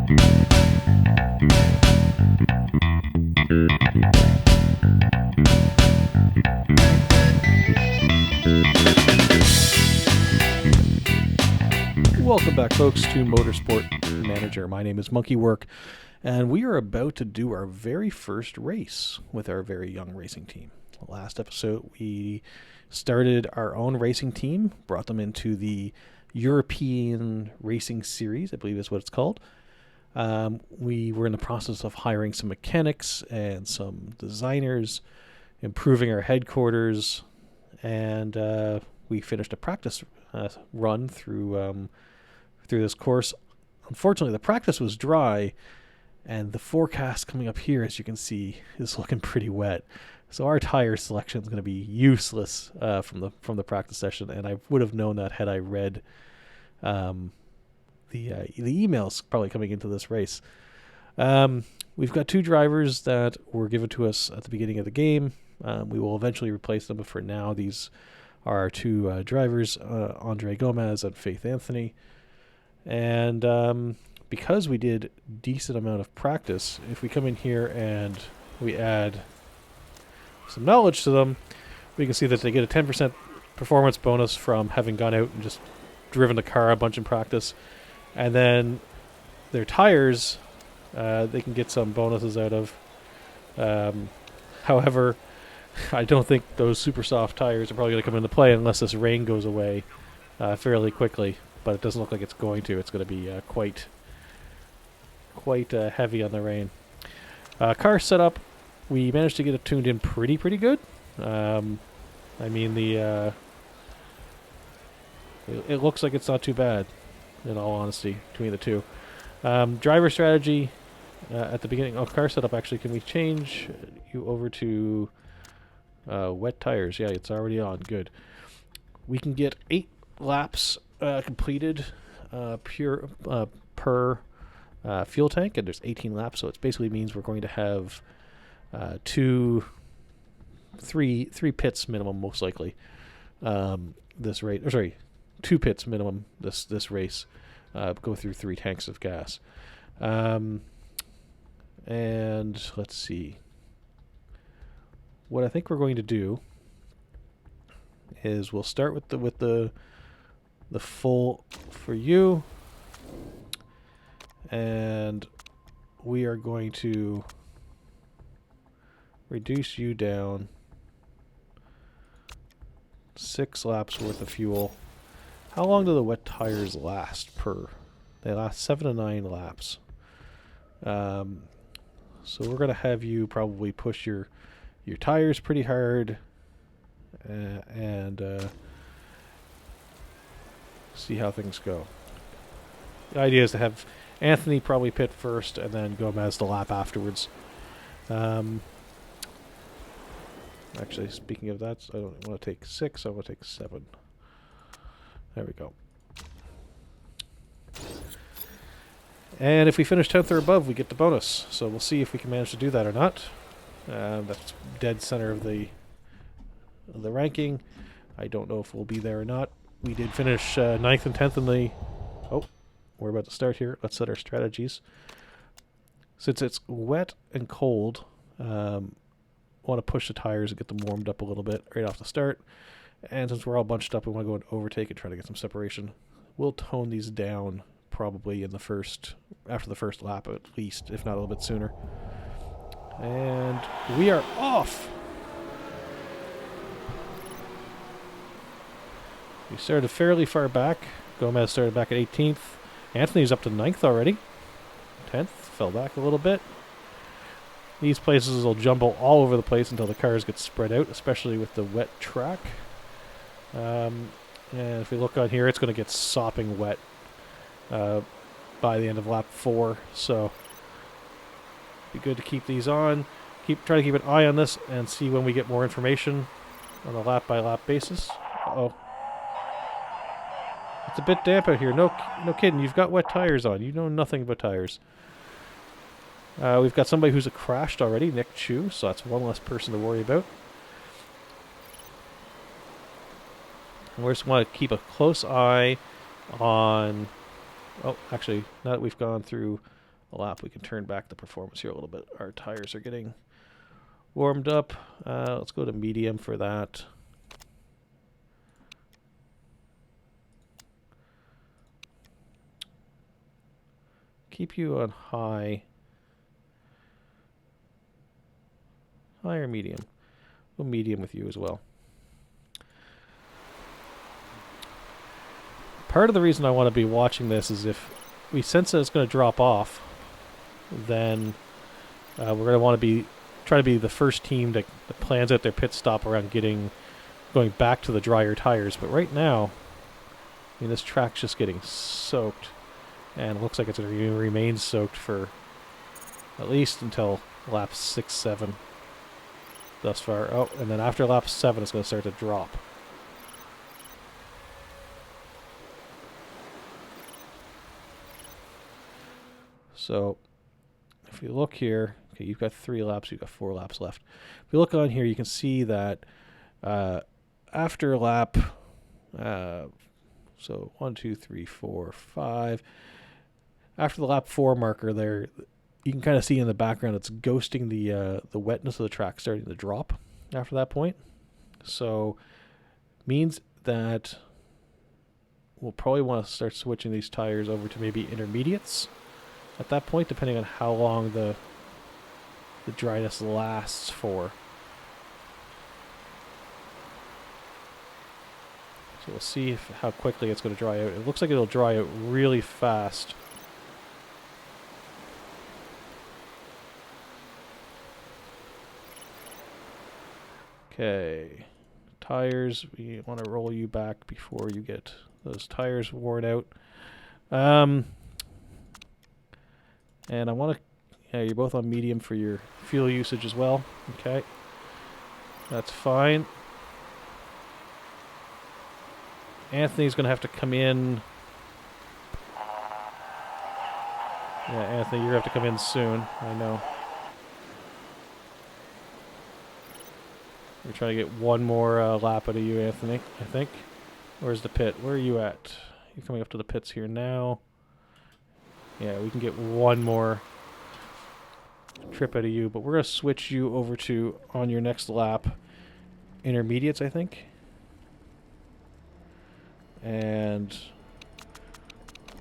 Welcome back, folks, to Motorsport Manager. My name is Monkey Work, and we are about to do our very first race with our very young racing team. Last episode, we started our own racing team, brought them into the European Racing Series, I believe is what it's called. We were in the process of hiring some mechanics and some designers, improving our headquarters, and we finished a practice run through this course. Unfortunately, the practice was dry, and the forecast coming up here, as you can see, is looking pretty wet. So our tire selection is going to be useless from the practice session, and I would have known that had I read the emails probably coming into this race. We've got two drivers that were given to us at the beginning of the game. We will eventually replace them, but for now, these are our two drivers, Andre Gomez and Faith Anthony. And because we did decent amount of practice, if we come in here and we add some knowledge to them, we can see that they get a 10% performance bonus from having gone out and just driven the car a bunch in practice. And then their tires, they can get some bonuses out of. However, I don't think those super soft tires are probably going to come into play unless this rain goes away fairly quickly. But it doesn't look like it's going to. It's going to be quite heavy on the rain. Car setup, we managed to get it tuned in pretty good. I mean, it looks like it's not too bad, in all honesty, between the two. Driver strategy at the beginning. Oh, car setup, actually, can we change you over to wet tires? Yeah, it's already on. Good. We can get 8 laps completed per fuel tank, and there's 18 laps, so it basically means we're going to have three pits minimum, most likely, this rate. Or sorry, 2 pits minimum this race. Go through 3 tanks of gas. And let's see. What I think we're going to do is we'll start with the full for you, and we are going to reduce you down 6 laps worth of fuel. How long do the wet tires last per? They last 7 to 9 laps. So we're going to have you probably push your tires pretty hard and see how things go. The idea is to have Anthony probably pit first and then Gomez the lap afterwards. Actually, speaking of that, I don't want to take 6, I want to take 7. There we go. And if we finish 10th or above, we get the bonus. So we'll see if we can manage to do that or not. That's dead center of the ranking. I don't know if we'll be there or not. We did finish 9th and 10th in the... Oh, we're about to start here. Let's set our strategies. Since it's wet and cold, want to push the tires and get them warmed up a little bit right off the start. And since we're all bunched up, we want to go and overtake and try to get some separation. We'll tone these down probably after the first lap at least, if not a little bit sooner. And we are off! We started fairly far back. Gomez started back at 18th. Anthony's up to 9th already. 10th, fell back a little bit. These places will jumble all over the place until the cars get spread out, especially with the wet track. And if we look on here, it's going to get sopping wet by the end of lap 4. So be good to keep these on. Try to keep an eye on this and see when we get more information on a lap by lap basis. Uh-oh. It's a bit damp out here. No kidding. You've got wet tires on. You know nothing about tires. We've got somebody who's crashed already, Nick Chu, so that's one less person to worry about. And we just want to keep a close eye on... Oh, actually, now that we've gone through a lap, we can turn back the performance here a little bit. Our tires are getting warmed up. Let's go to medium for that. Keep you on high. High or medium? Go medium with you as well. Part of the reason I want to be watching this is if we sense that it's going to drop off, then we're going to want to try to be the first team that plans out their pit stop around going back to the drier tires. But right now, I mean, this track's just getting soaked, and it looks like it's going to remain soaked for at least until lap 6, 7 thus far. Oh, and then after lap 7, it's going to start to drop. So if you look here, okay, you've got 3 laps, you've got 4 laps left. If you look on here, you can see that after lap, so 1, 2, 3, 4, 5, after the lap 4 marker there, you can kind of see in the background it's ghosting the wetness of the track starting to drop after that point. So means that we'll probably want to start switching these tires over to maybe intermediates at that point, depending on how long the dryness lasts for. So we'll see how quickly it's going to dry out. It looks like it'll dry out really fast. Okay, tires, we want to roll you back before you get those tires worn out. And I want to, yeah, you're both on medium for your fuel usage as well. Okay, that's fine. Anthony's going to have to come in. Yeah, Anthony, you're going to have to come in soon. I know. We're trying to get one more lap out of you, Anthony, I think. Where's the pit? Where are you at? You're coming up to the pits here now. Yeah, we can get one more trip out of you, but we're going to switch you over to, on your next lap, intermediates, I think. And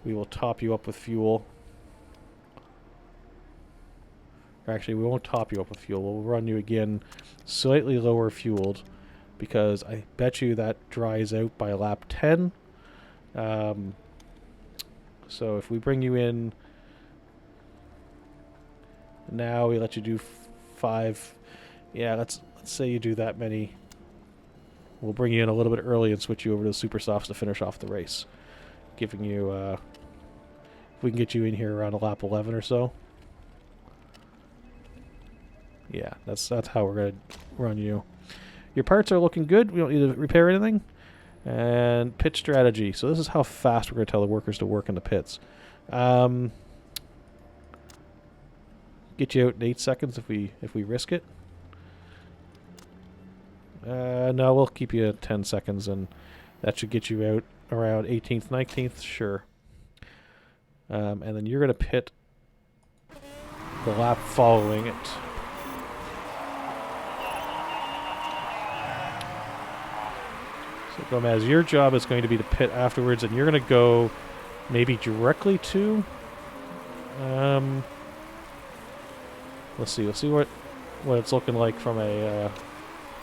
we will top you up with fuel. Or actually, we won't top you up with fuel. We'll run you again slightly lower fueled, because I bet you that dries out by lap 10. So if we bring you in now, we let you do 5. Yeah, let's say you do that many. We'll bring you in a little bit early and switch you over to the super softs to finish off the race, giving you if we can get you in here around a lap 11 or so. Yeah, that's how we're going to run you. Your parts are looking good. We don't need to repair anything. And pit strategy. So this is how fast we're going to tell the workers to work in the pits. Get you out in 8 seconds if we risk it. No, we'll keep you at 10 seconds, and that should get you out around 18th, 19th. Sure. And then you're going to pit the lap following it. So Gomez, your job is going to be to pit afterwards, and you're going to go maybe directly to. Let's see. We'll see what it's looking like from a.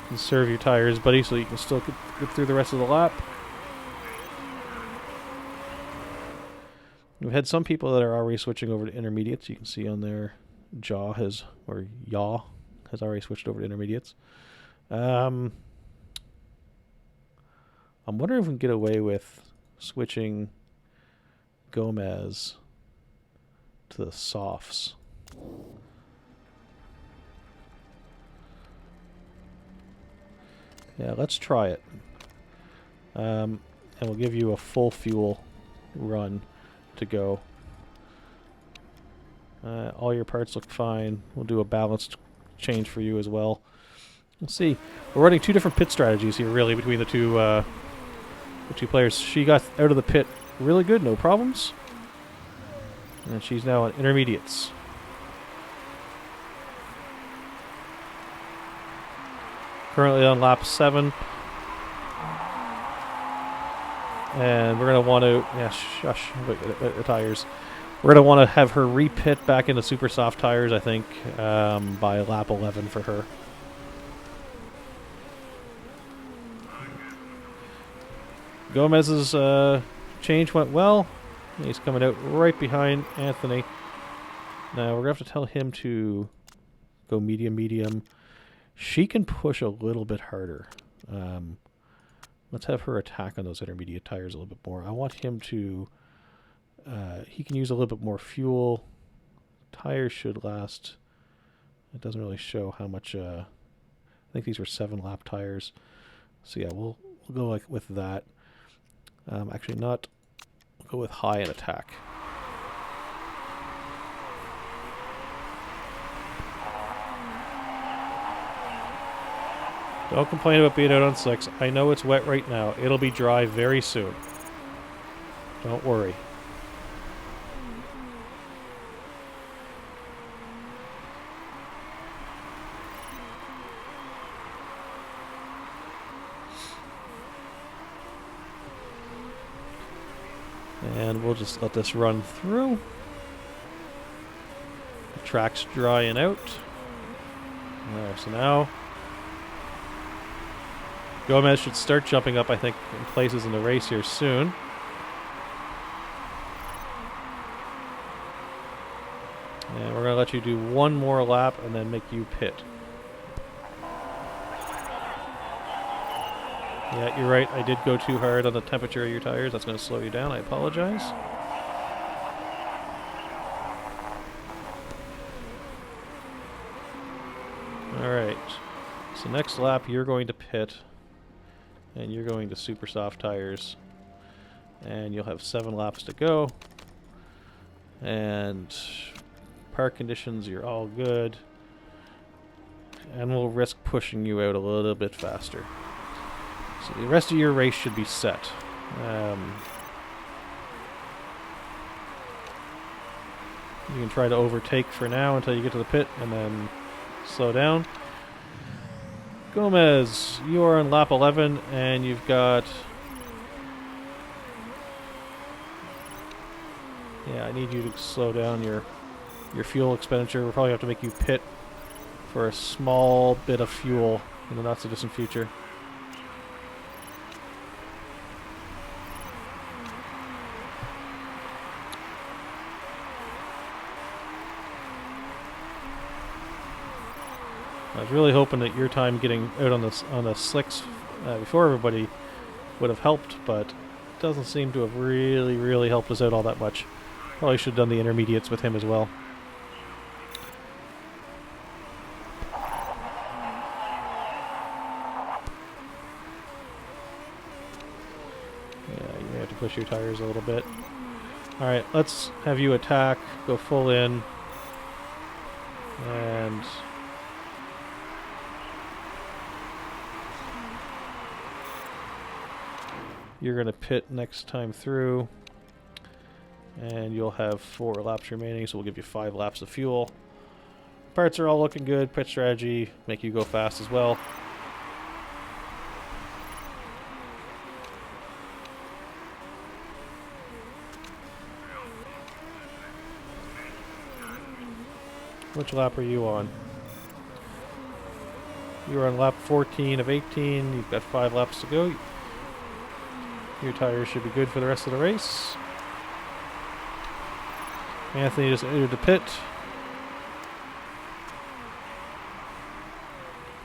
Conserve your tires, buddy, so you can still get through the rest of the lap. We've had some people that are already switching over to intermediates. You can see on there, Yaw has already switched over to intermediates. I'm wondering if we can get away with switching Gomez to the softs. Yeah, let's try it. And we'll give you a full fuel run to go. All your parts look fine. We'll do a balanced change for you as well. We'll see. We're running 2 different pit strategies here, really, between the two players. She got out of the pit really good, no problems. And she's now on intermediates. Currently on lap 7. And we're going to want to... Yeah, shush. The tires. We're going to want to have her re-pit back into super soft tires, I think, by lap 11 for her. Gomez's change went well. He's coming out right behind Anthony. Now we're going to have to tell him to go medium. She can push a little bit harder. Let's have her attack on those intermediate tires a little bit more. I want him to... he can use a little bit more fuel. Tires should last... It doesn't really show how much... I think these were 7-lap tires. So yeah, we'll go like with that. Actually not... We'll go with high in attack. Don't complain about being out on slicks. I know it's wet right now. It'll be dry very soon. Don't worry. And we'll just let this run through. The track's drying out. Alright, so now Gomez should start jumping up, I think, in places in the race here soon. And we're going to let you do one more lap and then make you pit. Yeah, you're right. I did go too hard on the temperature of your tires. That's going to slow you down. I apologize. Alright. So next lap, you're going to pit. And you're going to super soft tires. And you'll have 7 laps to go. And park conditions, you're all good. And we'll risk pushing you out a little bit faster. So the rest of your race should be set. You can try to overtake for now until you get to the pit and then slow down. Gomez, you are on lap 11 and you've got... Yeah, I need you to slow down your fuel expenditure. We'll probably have to make you pit for a small bit of fuel in the not-so-distant future. I was really hoping that your time getting out on the slicks before everybody would have helped, but it doesn't seem to have really helped us out all that much. Probably should have done the intermediates with him as well. Yeah, you may have to push your tires a little bit. Alright, let's have you attack, go full in, and... You're going to pit next time through, and you'll have 4 laps remaining, so we'll give you 5 laps of fuel. Parts are all looking good. Pit strategy, make you go fast as well. Which lap are you on? You're on lap 14 of 18. You've got 5 laps to go. Your tires should be good for the rest of the race. Anthony just entered the pit.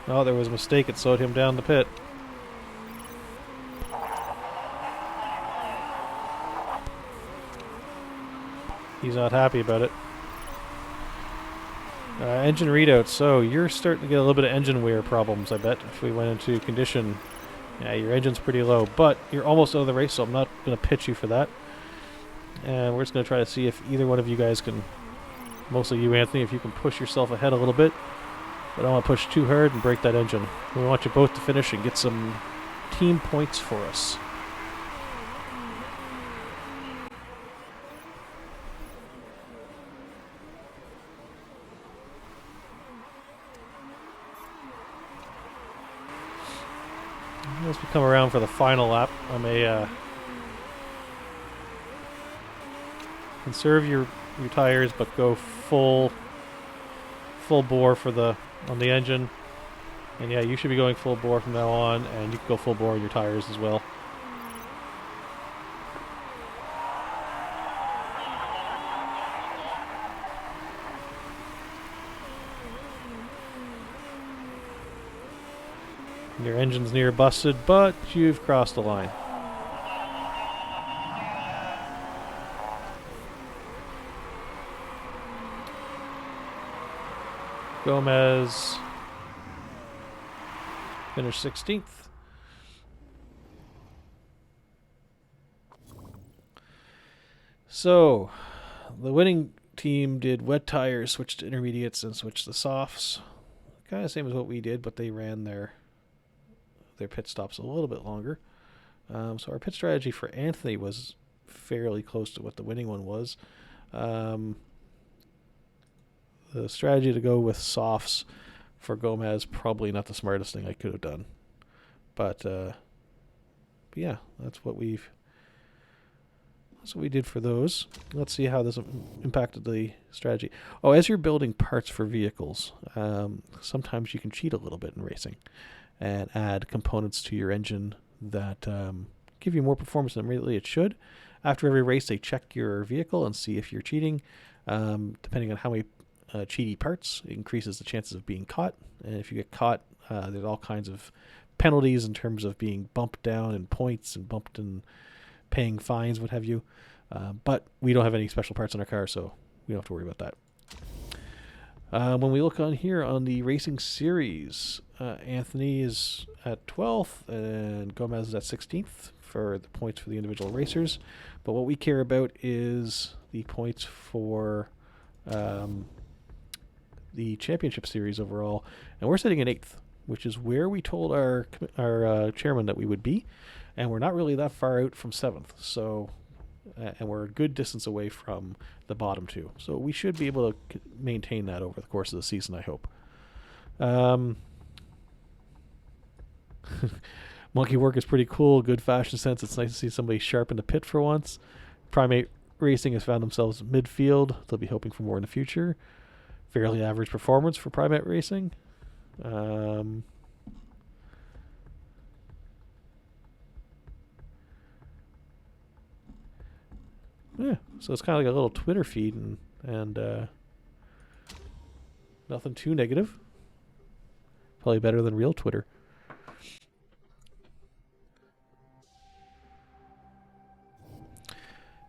Oh, there was a mistake. It slowed him down the pit. He's not happy about it. Engine readouts. So you're starting to get a little bit of engine wear problems, I bet, if we went into condition. Yeah, your engine's pretty low, but you're almost out of the race, so I'm not going to pitch you for that. And we're just going to try to see if either one of you guys can, mostly you, Anthony, if you can push yourself ahead a little bit. But I don't want to push too hard and break that engine. We want you both to finish and get some team points for us. As we come around for the final lap, I may conserve your tires, but go full bore for on the engine. And yeah, you should be going full bore from now on, and you can go full bore on your tires as well. Your engine's near busted, but you've crossed the line. Gomez finished 16th. So, the winning team did wet tires, switched to intermediates, and switched to softs. Kind of same as what we did, but they ran their pit stops a little bit longer. So our pit strategy for Anthony was fairly close to what the winning one was. The strategy to go with softs for Gomez, probably not the smartest thing I could have done. But yeah, that's what we did for those. Let's see how this impacted the strategy. Oh, as you're building parts for vehicles, sometimes you can cheat a little bit in racing and add components to your engine that give you more performance than really it should. After every race, they check your vehicle and see if you're cheating. Depending on how many cheaty parts, it increases the chances of being caught. And if you get caught, there's all kinds of penalties in terms of being bumped down in points and bumped in paying fines, what have you. But we don't have any special parts in our car, so we don't have to worry about that. When we look on here on the racing series, Anthony is at 12th and Gomez is at 16th for the points for the individual racers. But what we care about is the points for the championship series overall. And we're sitting in 8th, which is where we told our chairman that we would be. And we're not really that far out from 7th. So, and we're a good distance away from the bottom two. So we should be able to maintain that over the course of the season, I hope. Monkey work is pretty cool. Good fashion sense. It's nice to see somebody sharp in the pit for once. Primate Racing has found themselves midfield. They'll be hoping for more in the future. Fairly average performance for Primate Racing. Yeah, so it's kind of like a little Twitter feed and nothing too negative. Probably better than real Twitter.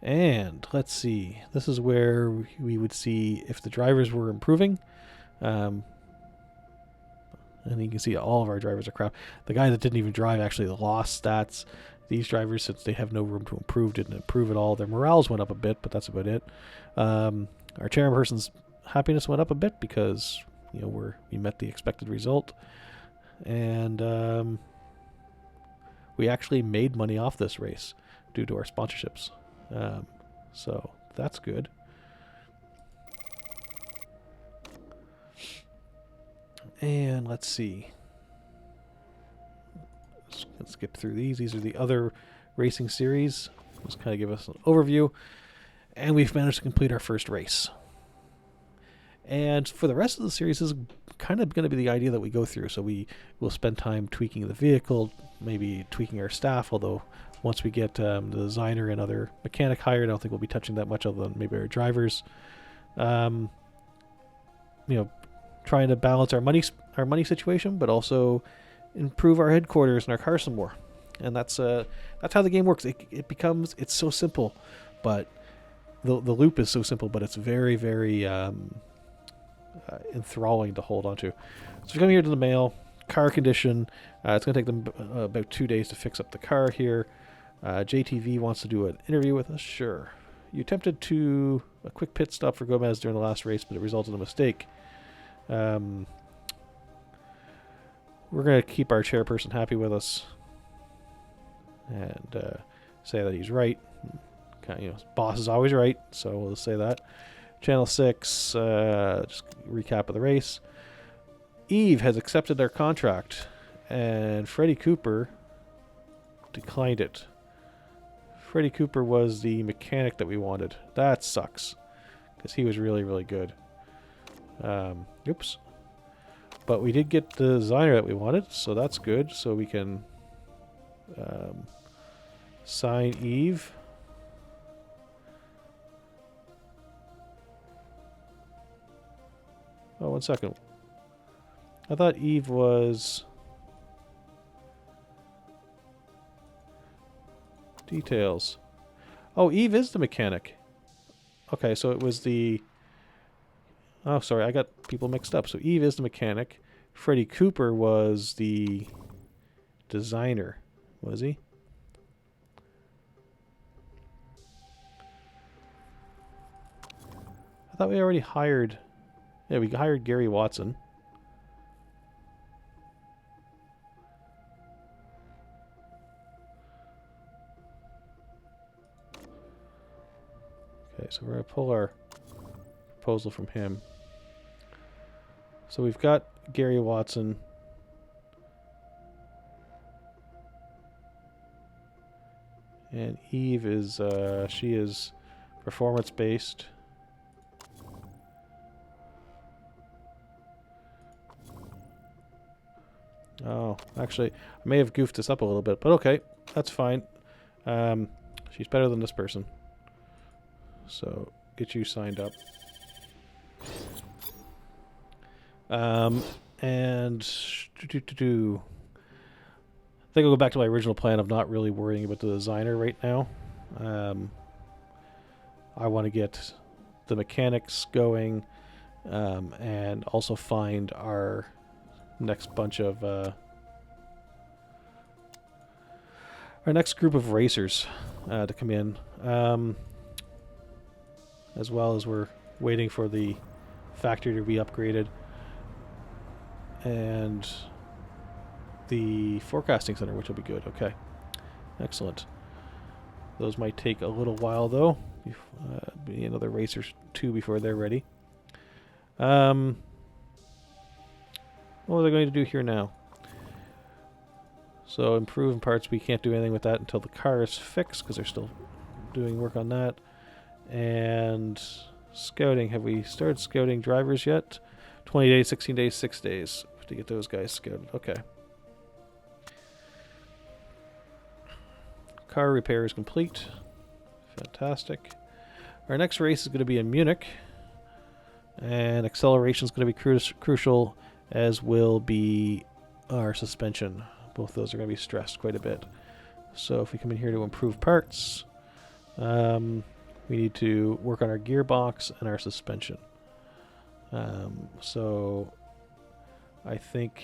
And let's see. This is where we would see if the drivers were improving. And you can see all of our drivers are crap. The guy that didn't even drive actually lost stats. These drivers, since they have no room to improve, didn't improve at all. Their morales went up a bit, but that's about it. Our chairperson's happiness went up a bit because we met the expected result, and we actually made money off this race due to our sponsorships. So that's good. And let's see. Let's skip through these. These are the other racing series. Just kind of give us an overview. And we've managed to complete our first race. And for the rest of the series, this is kind of going to be the idea that we go through. So we will spend time tweaking the vehicle, maybe tweaking our staff, although once we get the designer and other mechanic hired, I don't think we'll be touching that much other than maybe our drivers. Trying to balance our money situation, but also improve our headquarters and our car some more. And that's how the game works. It's so simple, but the loop is so simple, but it's very, very enthralling to hold on to. So we come here to the mail, car condition. It's going to take them about 2 days to fix up the car here. JTV wants to do an interview with us. Sure. You attempted a quick pit stop for Gomez during the last race, but it resulted in a mistake. We're going to keep our chairperson happy with us and say that he's right. Boss is always right, so we'll say that. Channel 6, just recap of the race. Eve has accepted their contract, and Freddie Cooper declined it. Freddie Cooper was the mechanic that we wanted. That sucks. Because he was really, really good. Oops. But we did get the designer that we wanted, so that's good. So we can sign Eve. Oh, 1 second. I thought Eve was... Details. Oh, Eve is the mechanic. Okay, so it was the... Oh, sorry, I got people mixed up. So Eve is the mechanic. Freddie Cooper was the designer. Was he? I thought we already hired... Yeah, we hired Gary Watson. Okay, so we're going to pull our proposal from him. So we've got Gary Watson. And Eve is, she is performance-based. Oh, actually, I may have goofed this up a little bit, but okay, that's fine. She's better than this person. So, get you signed up. And I think I'll go back to my original plan of not really worrying about the designer right now. I want to get the mechanics going, and also find our next bunch of our next group of racers to come in, as well as we're waiting for the factory to be upgraded and the forecasting center, which will be good. Okay, excellent. Those might take a little while though, be another race or two before they're ready. What was I going to do here now? So improve parts, we can't do anything with that until the car is fixed because they're still doing work on that. And scouting, have we started scouting drivers yet? 20 days, 16 days, 6 days to get those guys scouted. Okay. Car repair is complete. Fantastic. Our next race is going to be in Munich. And acceleration is going to be crucial, as will be our suspension. Both those are going to be stressed quite a bit. So if we come in here to improve parts, we need to work on our gearbox and our suspension. So I think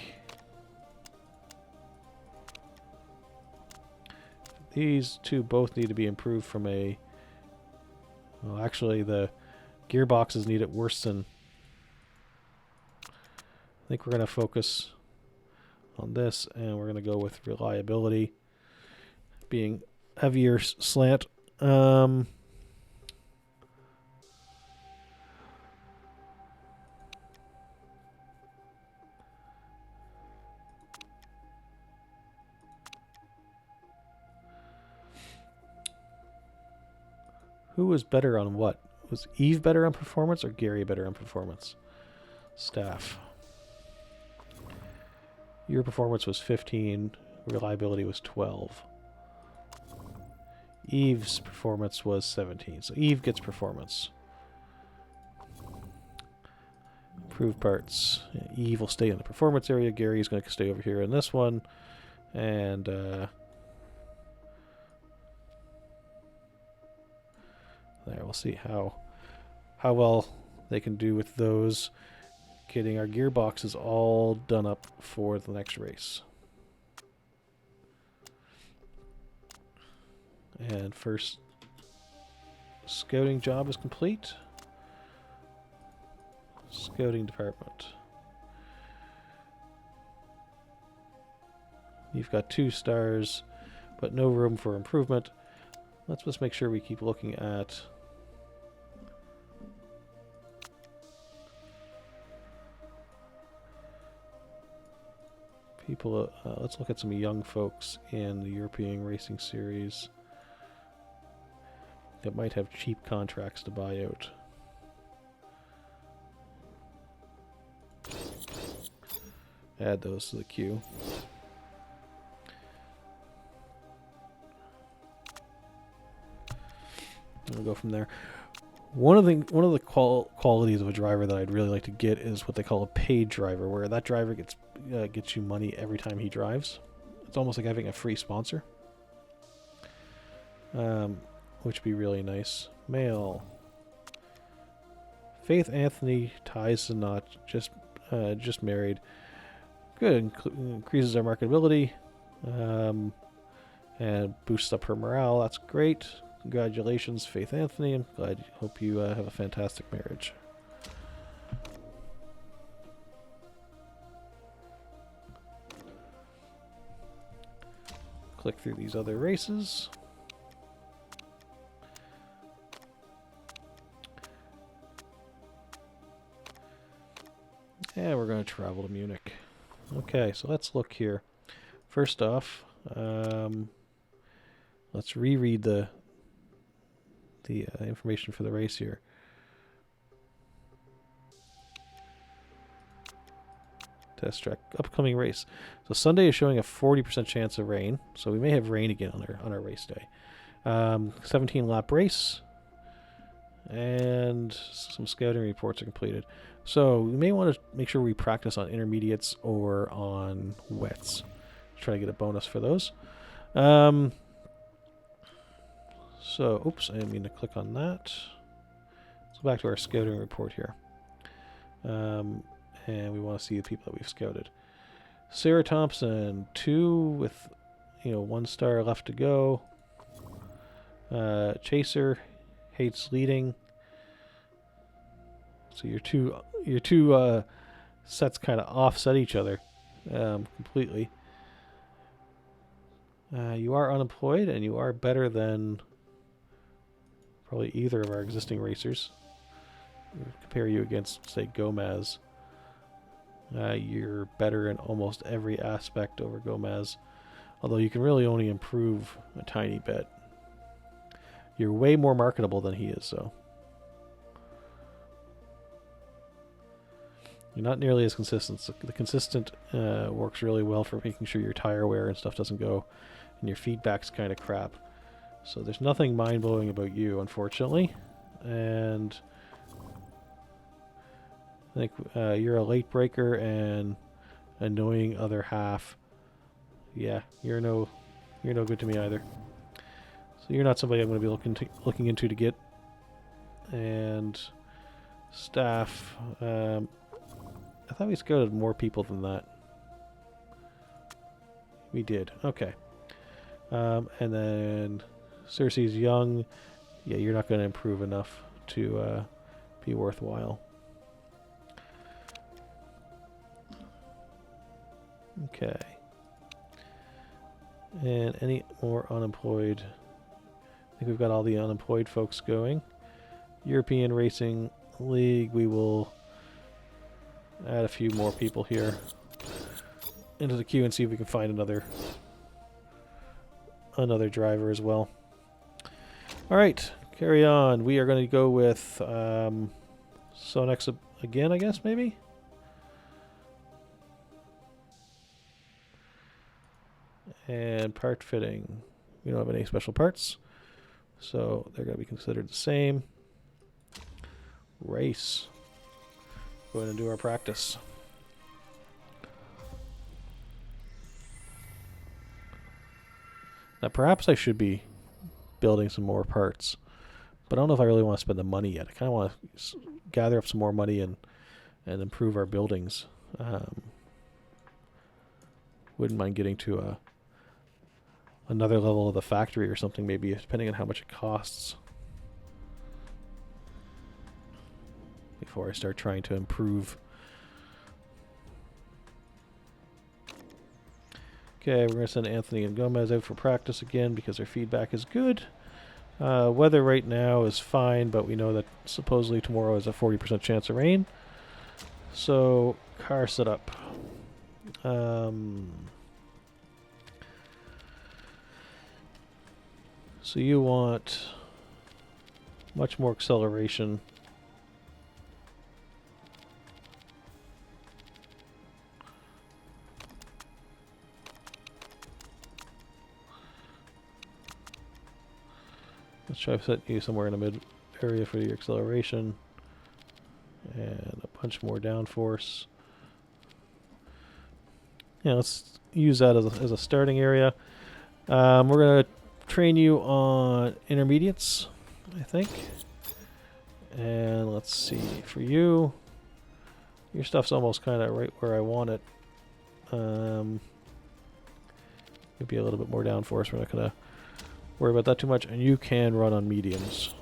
these two both need to be improved from a... Well, actually, the gearboxes need it worse than... I think we're going to focus on this, and we're going to go with reliability being heavier slant. Who was better on what? Was Eve better on performance or Gary better on performance? Staff. Your performance was 15, reliability was 12. Eve's performance was 17, so Eve gets performance. Improved parts. Eve will stay in the performance area. Gary's going to stay over here in this one. And there, we'll see how well they can do with those. Getting our gearboxes all done up for the next race. And first scouting job is complete. Scouting department. You've got 2 stars, but no room for improvement. Let's just make sure we keep looking at People, let's look at some young folks in the European Racing Series that might have cheap contracts to buy out. Add those to the queue. We'll go from there. One of the qualities of a driver that I'd really like to get is what they call a paid driver, where that driver gets you money every time he drives. It's almost like having a free sponsor, which would be really nice. Male. Faith Anthony ties the knot. Just married. Good. Increases our marketability, and boosts up her morale. That's great. Congratulations, Faith Anthony. I'm glad. Hope you have a fantastic marriage. Click through these other races. And we're going to travel to Munich. Okay, so let's look here. First off, let's reread the information for the race here. Test track, upcoming race. So Sunday is showing a 40% chance of rain, so we may have rain again on our race day. 17 lap race, and some scouting reports are completed. So we may want to make sure we practice on intermediates or on wets. Try to get a bonus for those. So, oops, I didn't mean to click on that. Let's go back to our scouting report here. And we want to see the people that we've scouted. Sarah Thompson, 2 with, 1 star left to go. Chaser hates leading. So your two sets kind of offset each other completely. You are unemployed, and you are better than probably either of our existing racers. Compare you against, say, Gomez. You're better in almost every aspect over Gomez, although you can really only improve a tiny bit. You're way more marketable than he is, though. You're not nearly as consistent. So the consistent works really well for making sure your tire wear and stuff doesn't go, and your feedback's kind of crap. So there's nothing mind-blowing about you, unfortunately. And I think you're a late breaker and annoying other half. Yeah, you're no good to me either. So you're not somebody I'm going to be looking into to get. And staff. I thought we scouted more people than that. We did. Okay. And then Cersei's young. Yeah, you're not going to improve enough to be worthwhile. Okay. And any more unemployed? I think we've got all the unemployed folks going. European Racing League, we will add a few more people here into the queue and see if we can find another driver as well. All right, carry on. We are going to go with Sonex again, I guess, maybe? And part fitting. We don't have any special parts, so they're going to be considered the same. Race. Go ahead and do our practice. Now, perhaps I should be building some more parts, but I don't know if I really want to spend the money yet. I kind of want to gather up some more money and improve our buildings. Wouldn't mind getting to another level of the factory or something, maybe, depending on how much it costs, before I start trying to improve. Okay, we're going to send Anthony and Gomez out for practice again because their feedback is good. Weather right now is fine, but we know that supposedly tomorrow is a 40% chance of rain. So, car setup. So you want much more acceleration. Let's try to set you somewhere in the mid area for your acceleration. And a bunch more downforce. Yeah, let's use that as a starting area. We're going to train you on intermediates, I think. And let's see, for you, your stuff's almost kind of right where I want it. Maybe a little bit more downforce. We're not going to worry about that too much. And you can run on mediums,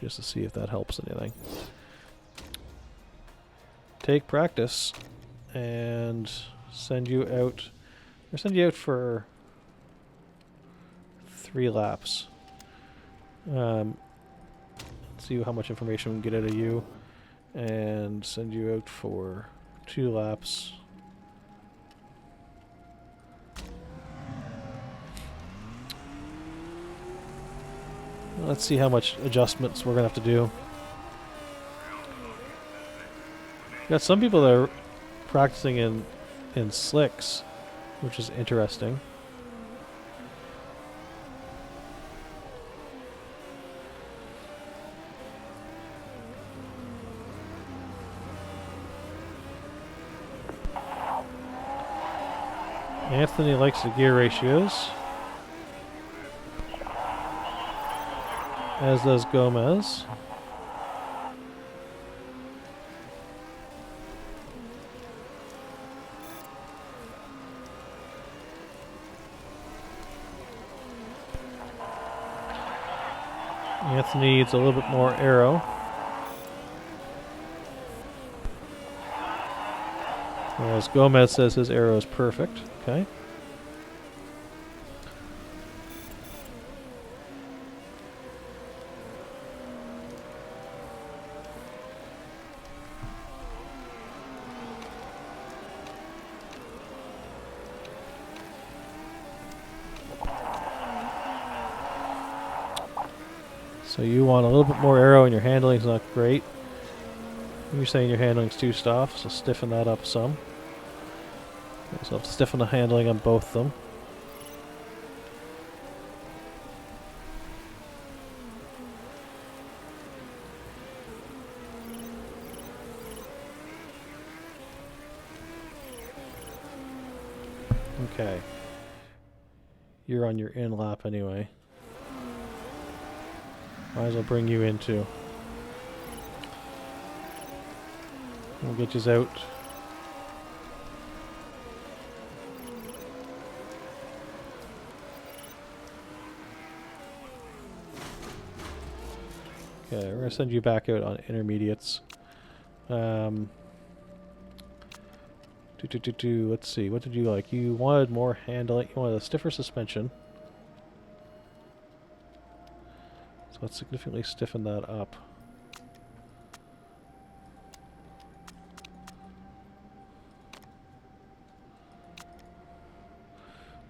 just to see if that helps anything. Take practice and send you out. Or send you out for 3 laps. See how much information we can get out of you, and send you out for 2 laps. Let's see how much adjustments we're gonna have to do. Got some people that are practicing in slicks, which is interesting. Anthony likes the gear ratios, as does Gomez. Anthony needs a little bit more aero. Whereas Gomez says his aero is perfect. Okay. So you want a little bit more aero and your handling's not great. You're saying your handling's too soft, so stiffen that up some. Okay, so I'll stiffen the handling on both of them. Okay. You're on your in lap anyway. Might as well bring you in too. We'll get you out. Okay, we're gonna send you back out on intermediates. Let's see, what did you like? You wanted more handling, you wanted a stiffer suspension. So let's significantly stiffen that up.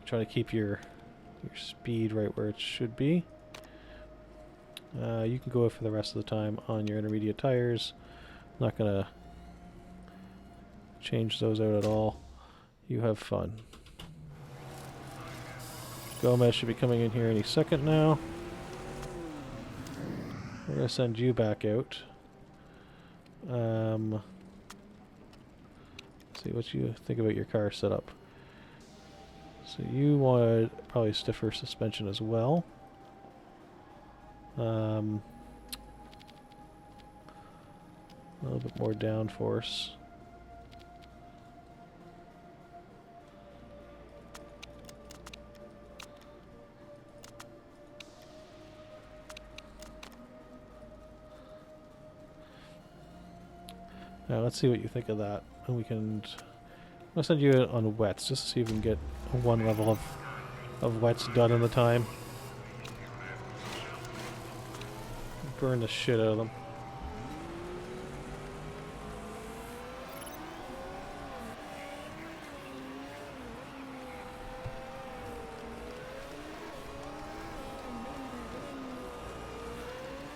Try to keep your speed right where it should be. You can go for the rest of the time on your intermediate tires. I'm not gonna change those out at all. You have fun. Gomez should be coming in here any second now. We're gonna send you back out. See what you think about your car setup. So you wanted probably stiffer suspension as well. A little bit more downforce. Now let's see what you think of that, and we can. I'll send you it on wets just to see if we can get one level of wets done in the time. Burn the shit out of them.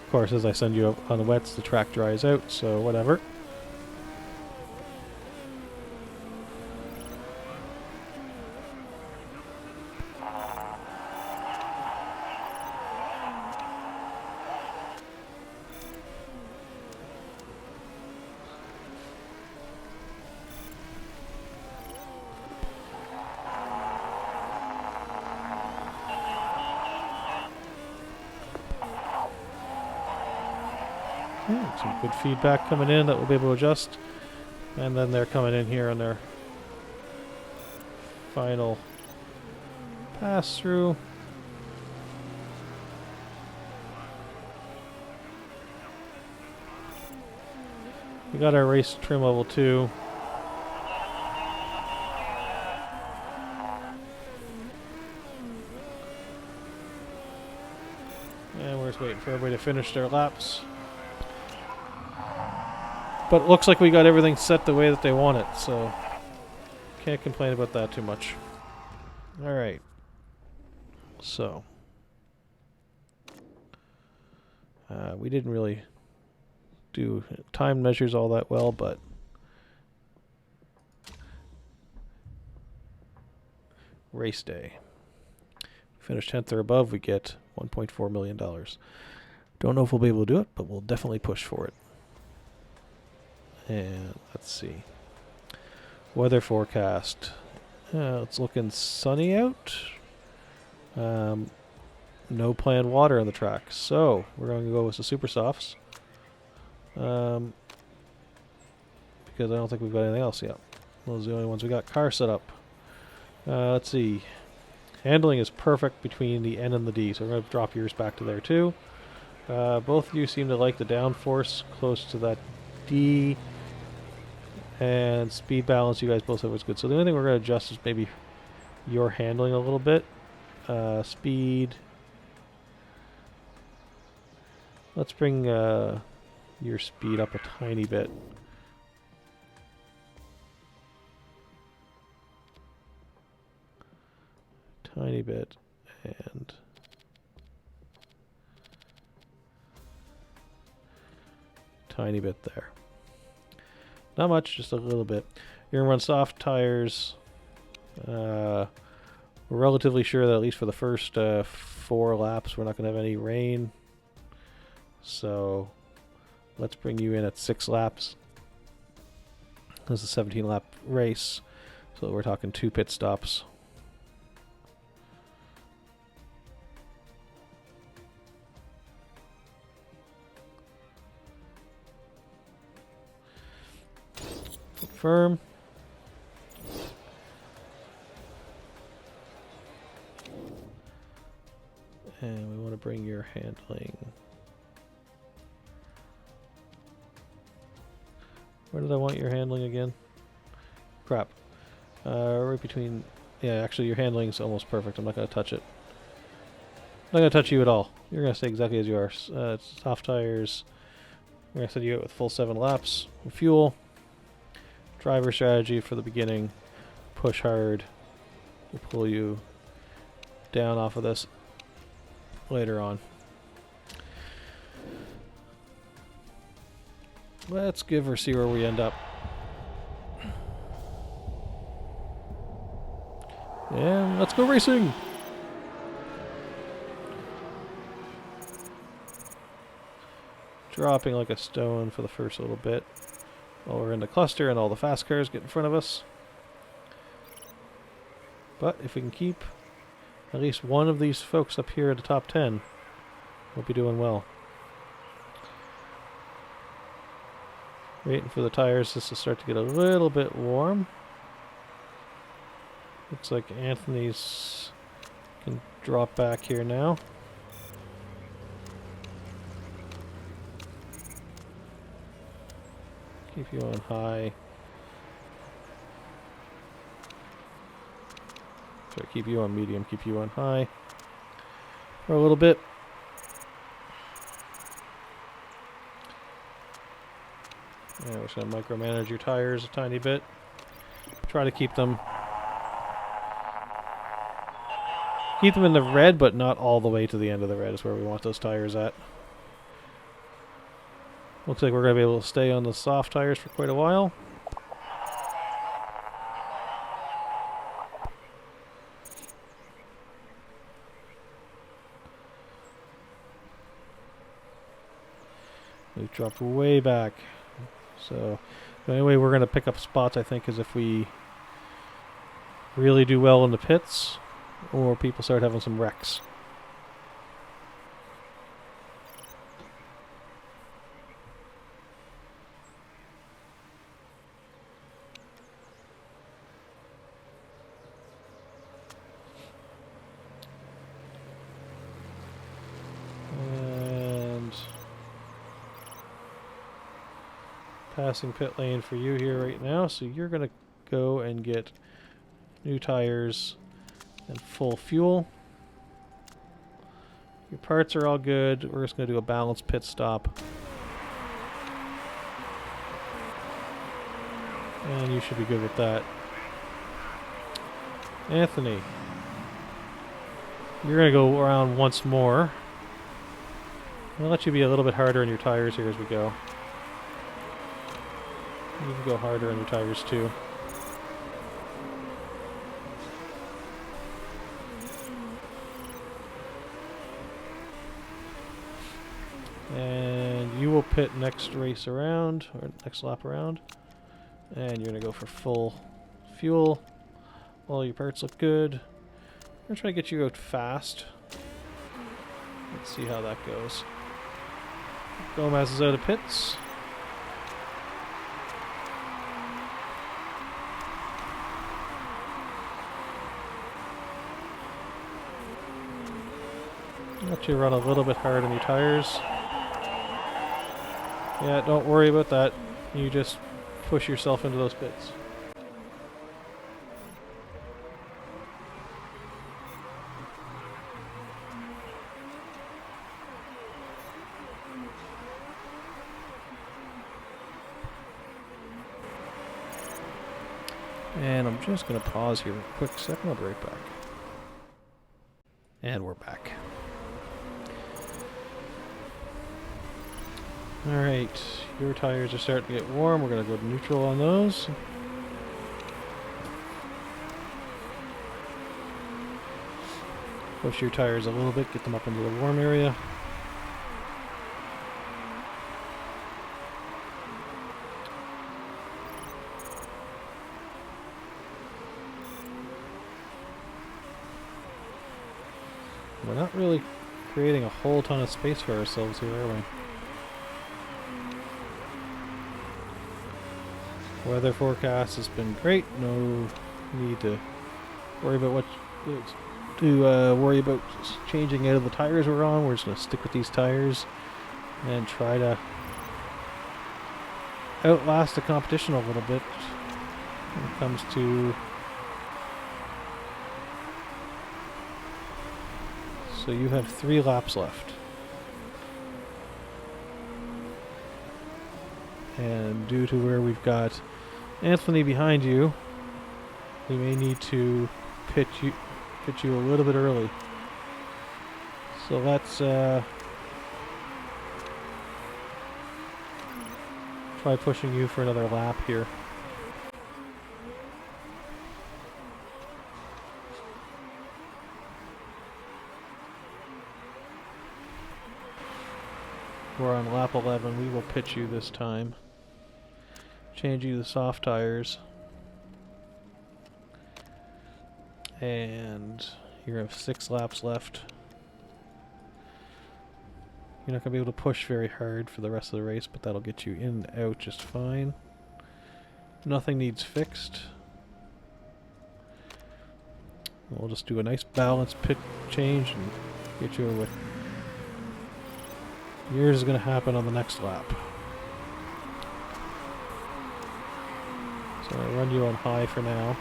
Of course, as I send you up on the wets, the track dries out, so whatever. Some good feedback coming in that we'll be able to adjust. And then they're coming in here on their final pass through. We got our race trim level 2. And we're just waiting for everybody to finish their laps. But it looks like we got everything set the way that they want it, so can't complain about that too much. Alright. So. We didn't really do time measures all that well, but race day. Finish 10th or above, we get $1.4 million. Don't know if we'll be able to do it, but we'll definitely push for it. And let's see. Weather forecast. It's looking sunny out. No planned water on the track. So we're going to go with the super softs. Because I don't think we've got anything else yet. Those are the only ones we got. Car setup. Let's see. Handling is perfect between the N and the D. So we're going to drop yours back to there too. Both of you seem to like the downforce close to that D. And speed balance, you guys both said was good. So the only thing we're going to adjust is maybe your handling a little bit. Speed. Let's bring your speed up a tiny bit. Tiny bit. And tiny bit there. Not much, just a little bit. You're going to run soft tires. We're relatively sure that at least for the first 4 laps, we're not going to have any rain. So let's bring you in at 6 laps. This is a 17-lap race, so we're talking 2 pit stops. Confirm. And we want to bring your handling. Where did I want your handling again? Crap. Right between... Yeah, actually your handling's almost perfect. I'm not going to touch it. I'm not going to touch you at all. You're going to stay exactly as you are. Soft tires. We're going to send you out with full 7 laps. Fuel. Driver strategy for the beginning. Push hard. We'll pull you down off of this later on. Let's give her see where we end up. And let's go racing! Dropping like a stone for the first little bit. While we're in the cluster and all the fast cars get in front of us. But if we can keep at least one of these folks up here at the top 10, we'll be doing well. Waiting for the tires just to start to get a little bit warm. Looks like Anthony's can drop back here now. Keep you on high. So keep you on medium, keep you on high for a little bit. And we're just going to micromanage your tires a tiny bit. Try to keep them in the red, but not all the way to the end of the red is where we want those tires at. Looks like we're going to be able to stay on the soft tires for quite a while. We've dropped way back. So the only way we're going to pick up spots, I think, is if we really do well in the pits or people start having some wrecks. Passing pit lane for you here right now, so you're going to go and get new tires and full fuel. Your parts are all good. We're just going to do a balanced pit stop. And you should be good with that. Anthony, you're going to go around once more. I'll let you be a little bit harder on your tires here as we go. You can go harder on your tires too. And you will pit next race around, or next lap around. And you're going to go for full fuel. All your parts look good. I'm going to try to get you out fast. Let's see how that goes. Gomez is out of pits. Let you run a little bit hard on your tires. Yeah, don't worry about that. You just push yourself into those pits. And I'm just going to pause here a quick second. I'll be right back. And we're back. Alright, your tires are starting to get warm. We're going to go to neutral on those. Push your tires a little bit, get them up into the warm area. We're not really creating a whole ton of space for ourselves here, are we? Weather forecast has been great. No need to worry about worry about changing out of the tires we're on. We're just going to stick with these tires and try to outlast the competition a little bit when it comes to. So you have 3 laps left. And due to where we've got Anthony behind you, we may need to pit you a little bit early. So let's try pushing you for another lap here. We're on lap 11. We will pit you this time. Change you to soft tires. And you have 6 laps left. You're not going to be able to push very hard for the rest of the race, but that'll get you in and out just fine. Nothing needs fixed. We'll just do a nice balanced pit change and get you away. Yours is going to happen on the next lap. So I'll run you on high for now.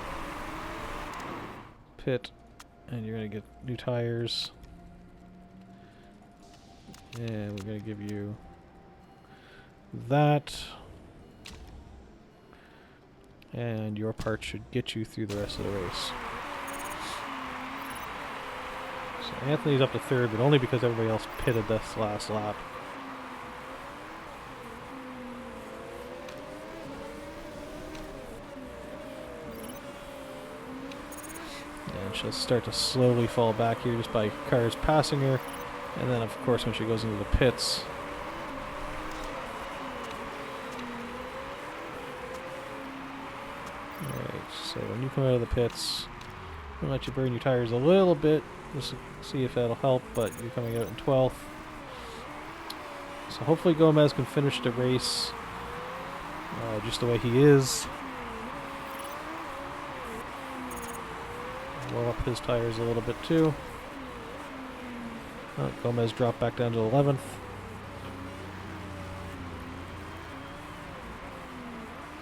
Pit, and you're going to get new tires. And we're going to give you that. And your part should get you through the rest of the race. So Anthony's up to 3rd, but only because everybody else pitted this last lap. And she'll start to slowly fall back here just by cars passing her. And then, of course, when she goes into the pits... Alright, so when you come out of the pits, I'll let you burn your tires a little bit, just to see if that'll help, but you're coming out in 12th. So hopefully Gomez can finish the race just the way he is. Blow up his tires a little bit too. Oh, Gomez dropped back down to 11th.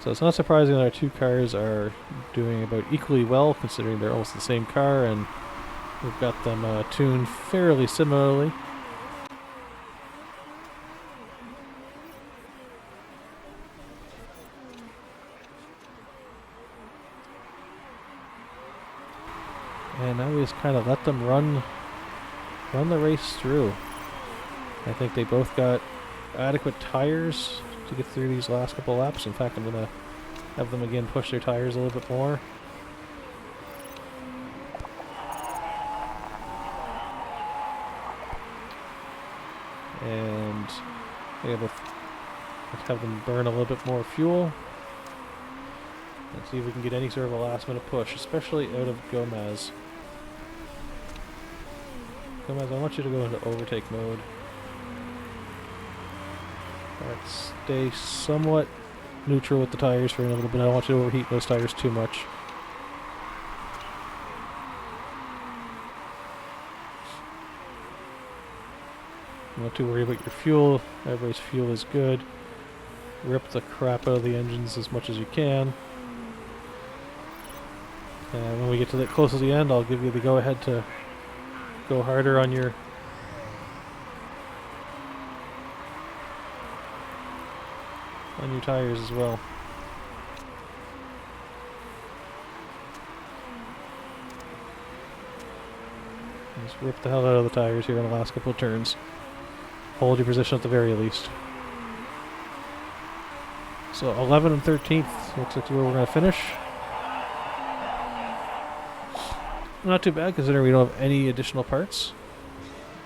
So it's not surprising that our two cars are doing about equally well, considering they're almost the same car, and we've got them tuned fairly similarly. And now we just kind of let them run the race through. I think they both got adequate tires to get through these last couple laps. In fact, I'm going to have them again push their tires a little bit more. And have them burn a little bit more fuel. Let's see if we can get any sort of a last minute push, especially out of Gomez. Gomez, I want you to go into overtake mode. Alright, stay somewhat neutral with the tires for a little bit. I don't want you to overheat those tires too much. Not too worried about your fuel. Everybody's fuel is good. Rip the crap out of the engines as much as you can. And when we get to the close to the end, I'll give you the go-ahead to go harder on your tires as well. Just rip the hell out of the tires here in the last couple of turns. Hold your position at the very least. So 11 and 13th looks like where we're going to finish. Not too bad considering we don't have any additional parts.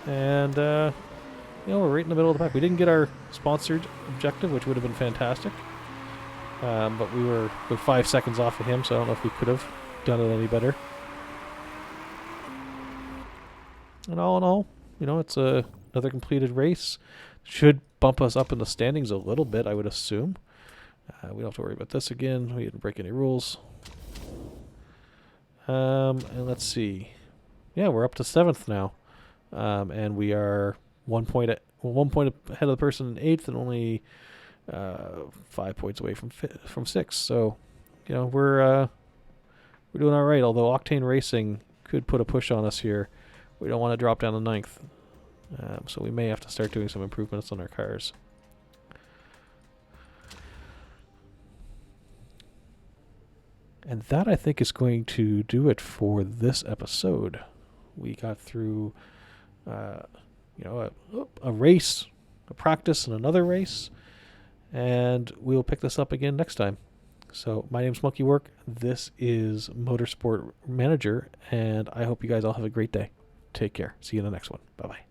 And we're right in the middle of the pack. We didn't get our sponsored objective, which would have been fantastic. But we were 5 seconds off of him, so I don't know if we could have done it any better. And all in all, it's another completed race. Should bump us up in the standings a little bit, I would assume. We don't have to worry about this again. We didn't break any rules. And let's see. Yeah, we're up to 7th now. And we are 1 point ahead of the person in 8th and only 5 points away from 6th. So, we're doing all right. Although Octane Racing could put a push on us here. We don't want to drop down to 9th. So we may have to start doing some improvements on our cars. And that, I think, is going to do it for this episode. We got through, a race, a practice, and another race. And we'll pick this up again next time. So my name's Monkey Work. This is Motorsport Manager. And I hope you guys all have a great day. Take care. See you in the next one. Bye-bye.